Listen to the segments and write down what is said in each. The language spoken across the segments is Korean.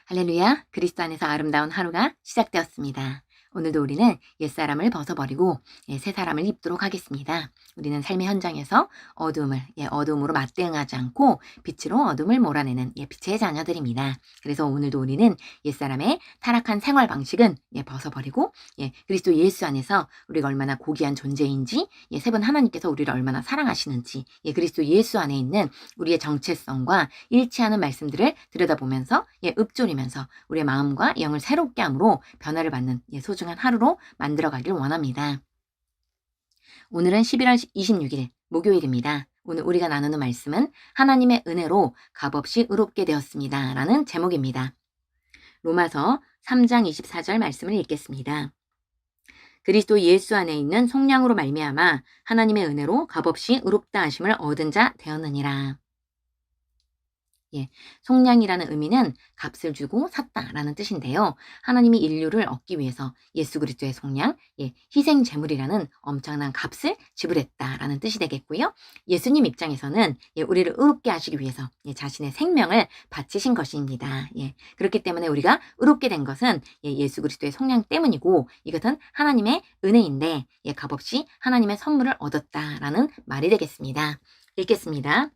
할렐루야, 그리스도 안에서 아름다운 하루가 시작되었습니다. 오늘도 우리는 옛사람을 벗어버리고 새 사람을 입도록 하겠습니다. 우리는 삶의 현장에서 어두움으로 맞대응하지 않고 빛으로 어둠을 몰아내는 빛의 자녀들입니다. 그래서 오늘도 우리는 옛사람의 타락한 생활 방식은 벗어버리고 그리스도 예수 안에서 우리가 얼마나 고귀한 존재인지, 세 분 하나님께서 우리를 얼마나 사랑하시는지, 그리스도 예수 안에 있는 우리의 정체성과 일치하는 말씀들을 들여다보면서 읊조리면서 우리의 마음과 영을 새롭게 함으로 변화를 받는 소중한 하루로 만들어가길 원합니다. 오늘은 11월 26일 목요일입니다. 오늘 우리가 나누는 말씀은 하나님의 은혜로 값없이 의롭게 되었습니다 라는 제목입니다. 로마서 3장 24절 말씀을 읽겠습니다. 그리스도 예수 안에 있는 속량으로 말미암아 하나님의 은혜로 값없이 의롭다 하심을 얻은 자 되었느니라. 속량이라는 의미는 값을 주고 샀다라는 뜻인데요. 하나님이 인류를 얻기 위해서 예수 그리스도의 속량, 희생 제물이라는 엄청난 값을 지불했다라는 뜻이 되겠고요. 예수님 입장에서는 우리를 의롭게 하시기 위해서 자신의 생명을 바치신 것입니다. 그렇기 때문에 우리가 의롭게 된 것은 예수 그리스도의 속량 때문이고, 이것은 하나님의 은혜인데 값없이 하나님의 선물을 얻었다라는 말이 되겠습니다. 읽겠습니다.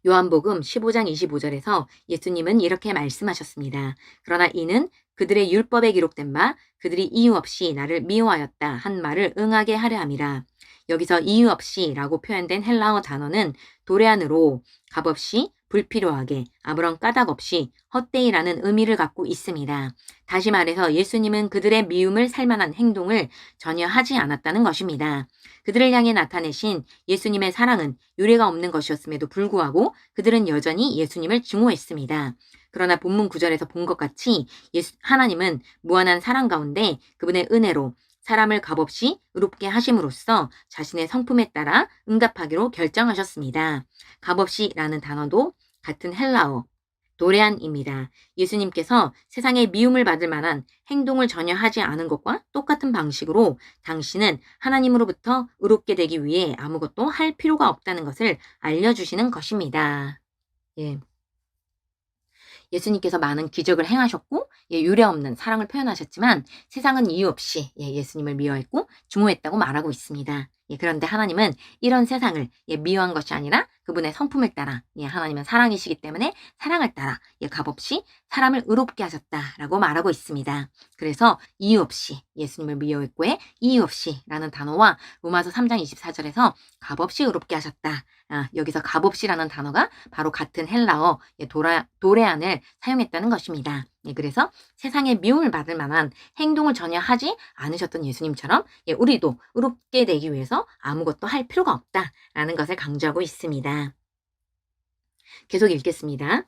요한복음 15장 25절에서 예수님은 이렇게 말씀하셨습니다. 그러나 이는 그들의 율법에 기록된 바 그들이 이유 없이 나를 미워하였다 한 말을 응하게 하려 함이라. 여기서 이유 없이 라고 표현된 헬라어 단어는 도레안으로 값없이, 불필요하게, 아무런 까닭 없이, 헛되이라는 의미를 갖고 있습니다. 다시 말해서 예수님은 그들의 미움을 살만한 행동을 전혀 하지 않았다는 것입니다. 그들을 향해 나타내신 예수님의 사랑은 유례가 없는 것이었음에도 불구하고 그들은 여전히 예수님을 증오했습니다. 그러나 본문 9절에서 본 것 같이 하나님은 무한한 사랑 가운데 그분의 은혜로 사람을 값없이 의롭게 하심으로써 자신의 성품에 따라 응답하기로 결정하셨습니다. 값없이라는 단어도 같은 헬라어 도레안입니다. 예수님께서 세상에 미움을 받을 만한 행동을 전혀 하지 않은 것과 똑같은 방식으로 당신은 하나님으로부터 의롭게 되기 위해 아무것도 할 필요가 없다는 것을 알려주시는 것입니다. 예수님께서 많은 기적을 행하셨고 유례없는 사랑을 표현하셨지만 세상은 이유 없이 예수님을 미워했고 증오했다고 말하고 있습니다. 그런데 하나님은 이런 세상을 미워한 것이 아니라 그분의 성품을 따라, 하나님은 사랑이시기 때문에 사랑을 따라 값없이 사람을 의롭게 하셨다라고 말하고 있습니다. 그래서 이유 없이 예수님을 미워했고의 이유 없이라는 단어와 로마서 3장 24절에서 값없이 의롭게 하셨다. 여기서 값없이라는 단어가 바로 같은 헬라어 도레안을 사용했다는 것입니다. 그래서 세상에 미움을 받을 만한 행동을 전혀 하지 않으셨던 예수님처럼 우리도 의롭게 되기 위해서 아무것도 할 필요가 없다라는 것을 강조하고 있습니다. 계속 읽겠습니다.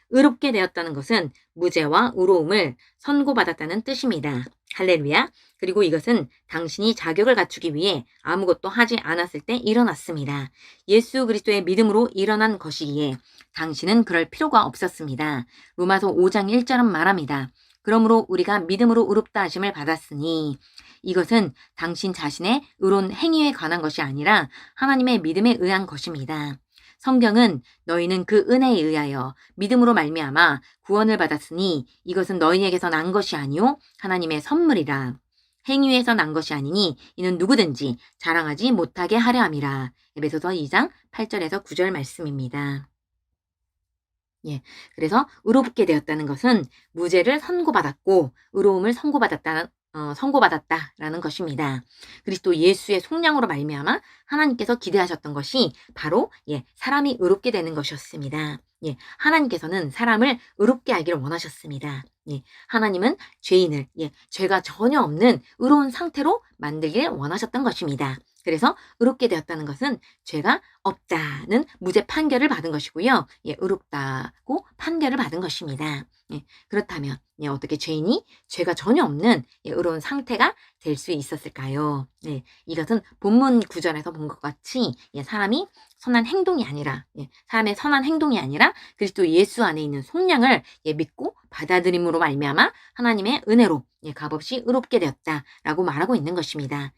의롭게 되었다는 것은 무죄와 의로움을 선고받았다는 뜻입니다. 할렐루야. 그리고 이것은 당신이 자격을 갖추기 위해 아무것도 하지 않았을 때 일어났습니다. 예수 그리스도의 믿음으로 일어난 것이기에 당신은 그럴 필요가 없었습니다. 로마서 5장 1절은 말합니다. 그러므로 우리가 믿음으로 의롭다 하심을 받았으니 이것은 당신 자신의 의로운 행위에 관한 것이 아니라 하나님의 믿음에 의한 것입니다. 성경은 너희는 그 은혜에 의하여 믿음으로 말미암아 구원을 받았으니 이것은 너희에게서 난 것이 아니요 하나님의 선물이라. 행위에서 난 것이 아니니 이는 누구든지 자랑하지 못하게 하려 함이라. 에베소서 2장 8절에서 9절 말씀입니다. 그래서 의롭게 되었다는 것은 무죄를 선고받았고 의로움을 선고받았다라는 것입니다. 그리스도 예수의 속량으로 말미암아 하나님께서 기대하셨던 것이 바로 사람이 의롭게 되는 것이었습니다. 하나님께서는 사람을 의롭게 하기를 원하셨습니다. 하나님은 죄인을 죄가 전혀 없는 의로운 상태로 만들기를 원하셨던 것입니다. 그래서 의롭게 되었다는 것은 죄가 없다는 무죄 판결을 받은 것이고요. 의롭다고 판결을 받은 것입니다. 그렇다면 어떻게 죄인이 죄가 전혀 없는 의로운 상태가 될 수 있었을까요? 이것은 본문 구절에서 본 것 같이 사람이 선한 행동이 아니라 사람의 선한 행동이 아니라 그리스도 예수 안에 있는 속량을 믿고 받아들임으로 말미암아 하나님의 은혜로 값없이 의롭게 되었다라고 말하고 있는 것입니다.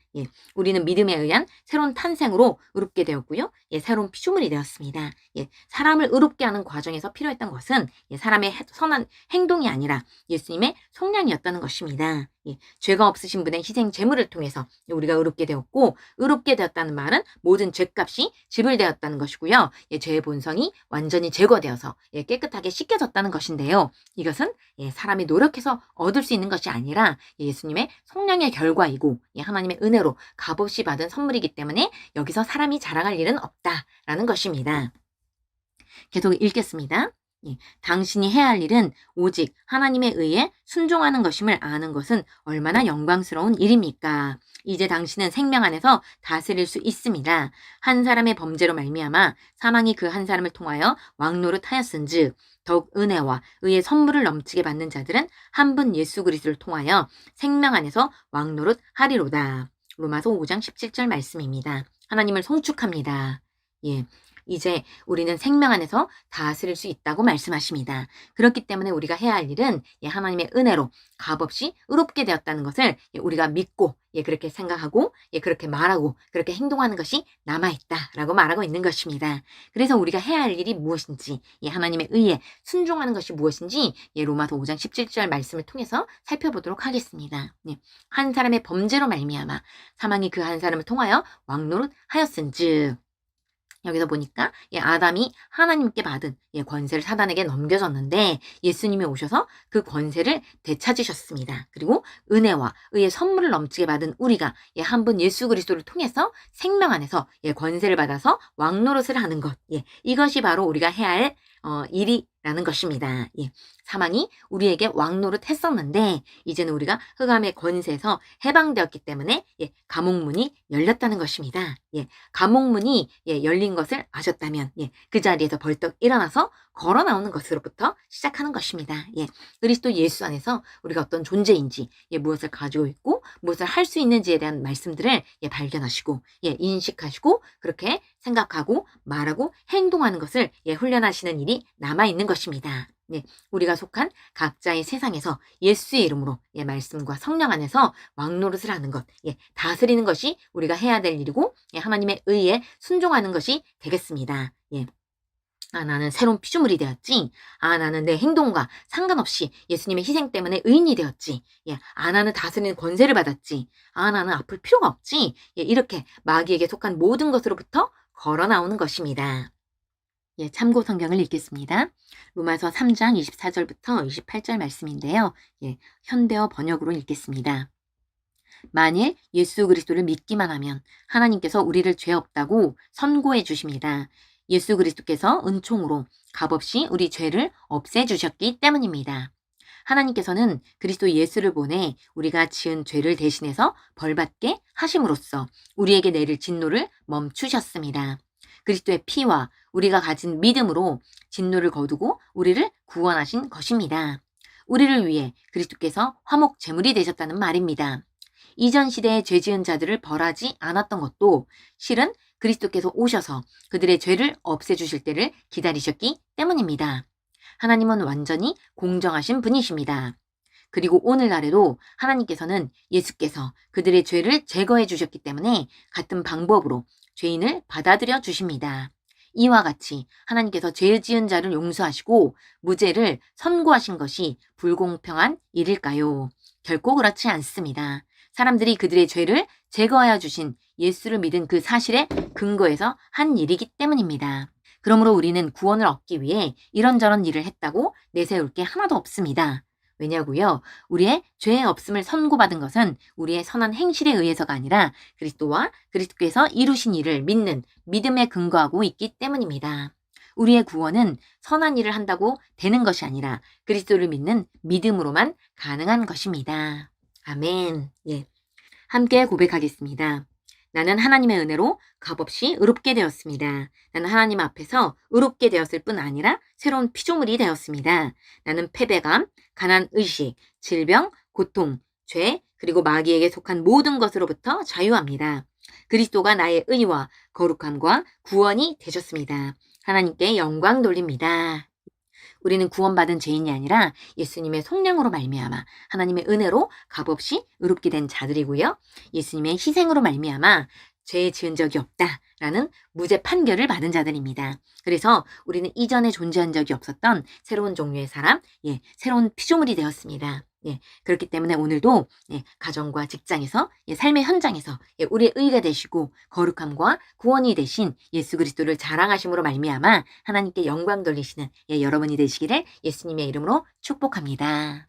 우리는 믿음에 의한 새로운 탄생으로 의롭게 되었고요. 새로운 피조물이 되었습니다. 사람을 의롭게 하는 과정에서 필요했던 것은 사람의 선한 행동이 아니라 예수님의 속량이었다는 것입니다. 죄가 없으신 분의 희생 제물을 통해서 우리가 의롭게 되었고, 의롭게 되었다는 말은 모든 죄값이 지불되었다는 것이고요. 죄의 본성이 완전히 제거되어서 깨끗하게 씻겨졌다는 것인데요. 이것은 사람이 노력해서 얻을 수 있는 것이 아니라 예수님의 속량의 결과이고 하나님의 은혜로 값없이 받은 선물이기 때문에 여기서 사람이 자랑할 일은 없다라는 것입니다. 계속 읽겠습니다. 당신이 해야 할 일은 오직 하나님의 의에 순종하는 것임을 아는 것은 얼마나 영광스러운 일입니까? 이제 당신은 생명 안에서 다스릴 수 있습니다. 한 사람의 범죄로 말미암아 사망이 그 한 사람을 통하여 왕노릇하였은즉 더욱 은혜와 의의 선물을 넘치게 받는 자들은 한 분 예수 그리스도를 통하여 생명 안에서 왕노릇하리로다. 로마서 5장 17절 말씀입니다. 하나님을 송축합니다. 이제 우리는 생명 안에서 다스릴 수 있다고 말씀하십니다. 그렇기 때문에 우리가 해야 할 일은 하나님의 은혜로 값없이 의롭게 되었다는 것을 우리가 믿고 그렇게 생각하고 그렇게 말하고 그렇게 행동하는 것이 남아있다라고 말하고 있는 것입니다. 그래서 우리가 해야 할 일이 무엇인지 하나님의 의에 순종하는 것이 무엇인지 로마서 5장 17절 말씀을 통해서 살펴보도록 하겠습니다. 한 사람의 범죄로 말미암아 사망이 그 한 사람을 통하여 왕노릇 하였은즉 여기서 보니까 아담이 하나님께 받은 권세를 사단에게 넘겨줬는데 예수님이 오셔서 그 권세를 되찾으셨습니다. 그리고 은혜와 의의 선물을 넘치게 받은 우리가 한 분 예수 그리스도를 통해서 생명 안에서 권세를 받아서 왕노릇을 하는 것, 이것이 바로 우리가 해야 할 일이라는 것입니다. 사망이 우리에게 왕노릇 했었는데 이제는 우리가 흑암의 권세에서 해방되었기 때문에 감옥문이 열렸다는 것입니다. 감옥문이 열린 것을 아셨다면 그 자리에서 벌떡 일어나서 걸어 나오는 것으로부터 시작하는 것입니다. 그리스도 예수 안에서 우리가 어떤 존재인지 무엇을 가지고 있고 무엇을 할 수 있는지에 대한 말씀들을 발견하시고 인식하시고 그렇게 생각하고 말하고 행동하는 것을 훈련하시는 일이 남아있는 것입니다. 우리가 속한 각자의 세상에서 예수의 이름으로 말씀과 성령 안에서 왕노릇을 하는 것, 다스리는 것이 우리가 해야 될 일이고 하나님의 의에 순종하는 것이 되겠습니다. 나는 새로운 피조물이 되었지. 나는 내 행동과 상관없이 예수님의 희생 때문에 의인이 되었지. 나는 다스리는 권세를 받았지. 나는 아플 필요가 없지. 이렇게 마귀에게 속한 모든 것으로부터 걸어 나오는 것입니다. 참고 성경을 읽겠습니다. 로마서 3장 24절부터 28절 말씀인데요. 현대어 번역으로 읽겠습니다. 만일 예수 그리스도를 믿기만 하면 하나님께서 우리를 죄 없다고 선고해 주십니다. 예수 그리스도께서 은총으로 값없이 우리 죄를 없애주셨기 때문입니다. 하나님께서는 그리스도 예수를 보내 우리가 지은 죄를 대신해서 벌받게 하심으로써 우리에게 내릴 진노를 멈추셨습니다. 그리스도의 피와 우리가 가진 믿음으로 진노를 거두고 우리를 구원하신 것입니다. 우리를 위해 그리스도께서 화목 제물이 되셨다는 말입니다. 이전 시대의 죄 지은 자들을 벌하지 않았던 것도 실은 그리스도께서 오셔서 그들의 죄를 없애주실 때를 기다리셨기 때문입니다. 하나님은 완전히 공정하신 분이십니다. 그리고 오늘날에도 하나님께서는 예수께서 그들의 죄를 제거해 주셨기 때문에 같은 방법으로 죄인을 받아들여 주십니다. 이와 같이 하나님께서 죄 지은 자를 용서하시고 무죄를 선고하신 것이 불공평한 일일까요? 결코 그렇지 않습니다. 사람들이 그들의 죄를 제거하여 주신 예수를 믿은 그 사실에 근거해서 한 일이기 때문입니다. 그러므로 우리는 구원을 얻기 위해 이런저런 일을 했다고 내세울 게 하나도 없습니다. 왜냐고요? 우리의 죄의 없음을 선고받은 것은 우리의 선한 행실에 의해서가 아니라 그리스도와 그리스도께서 이루신 일을 믿는 믿음에 근거하고 있기 때문입니다. 우리의 구원은 선한 일을 한다고 되는 것이 아니라 그리스도를 믿는 믿음으로만 가능한 것입니다. 아멘. 함께 고백하겠습니다. 나는 하나님의 은혜로 값없이 의롭게 되었습니다. 나는 하나님 앞에서 의롭게 되었을 뿐 아니라 새로운 피조물이 되었습니다. 나는 패배감, 가난의식, 질병, 고통, 죄, 그리고 마귀에게 속한 모든 것으로부터 자유합니다. 그리스도가 나의 의와 거룩함과 구원이 되셨습니다. 하나님께 영광 돌립니다. 우리는 구원받은 죄인이 아니라 예수님의 속량으로 말미암아 하나님의 은혜로 값없이 의롭게 된 자들이고요. 예수님의 희생으로 말미암아 죄 지은 적이 없다라는 무죄 판결을 받은 자들입니다. 그래서 우리는 이전에 존재한 적이 없었던 새로운 종류의 사람, 새로운 피조물이 되었습니다. 그렇기 때문에 오늘도 가정과 직장에서 삶의 현장에서 우리의 의가 되시고 거룩함과 구원이 되신 예수 그리스도를 자랑하심으로 말미암아 하나님께 영광 돌리시는 여러분이 되시기를 예수님의 이름으로 축복합니다.